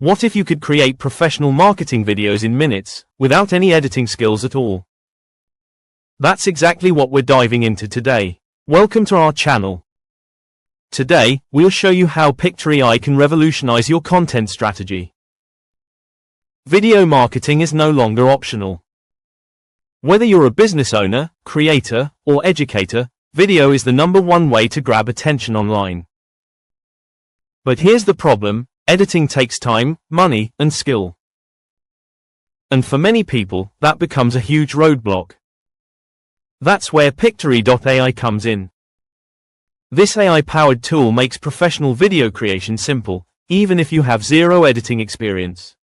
What if you could create professional marketing videos in minutes, without any editing skills at all? That's exactly what we're diving into today. Welcome to our channel. Today, we'll show you how Pictory.ai can revolutionize your content strategy. Video marketing is no longer optional. Whether you're a business owner, creator, or educator, video is the #1 way to grab attention online. But here's the problem: editing takes time, money, and skill. And for many people, that becomes a huge roadblock. That's where Pictory.ai comes in. This AI-powered tool makes professional video creation simple, even if you have zero editing experience.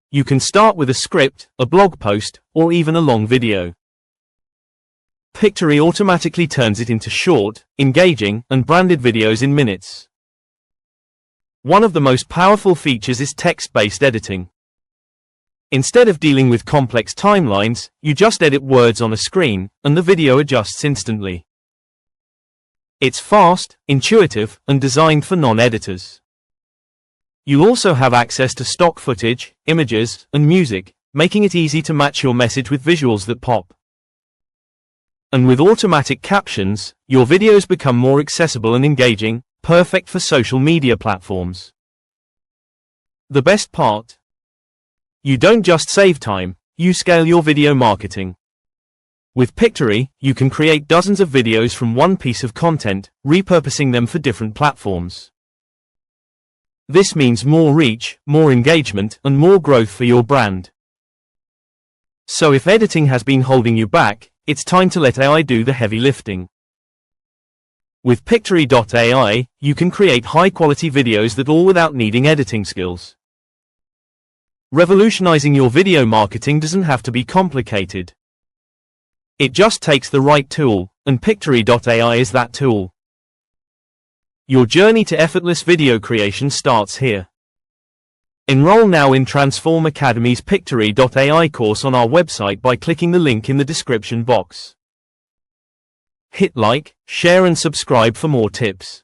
You can start with a script, a blog post, or even a long video. Pictory automatically turns it into short, engaging, and branded videos in minutes. One of the most powerful features is text-based editing. Instead of dealing with complex timelines, you just edit words on a screen, and the video adjusts instantly. It's fast, intuitive, and designed for non-editors. You'll also have access to stock footage, images, and music, making it easy to match your message with visuals that pop. And with automatic captions, your videos become more accessible and engaging, perfect for social media platforms. The best part? You don't just save time, you scale your video marketing. With Pictory, you can create dozens of videos from one piece of content, repurposing them for different platforms. This means more reach, more engagement, and more growth for your brand. So if editing has been holding you back, it's time to let AI do the heavy lifting. With Pictory.ai, you can create high-quality videos that all without needing editing skills. Revolutionizing your video marketing doesn't have to be complicated. It just takes the right tool, and Pictory.ai is that tool. Your journey to effortless video creation starts here. Enroll now in Transform Academy's Pictory.ai course on our website by clicking the link in the description box. Hit like, share and subscribe for more tips.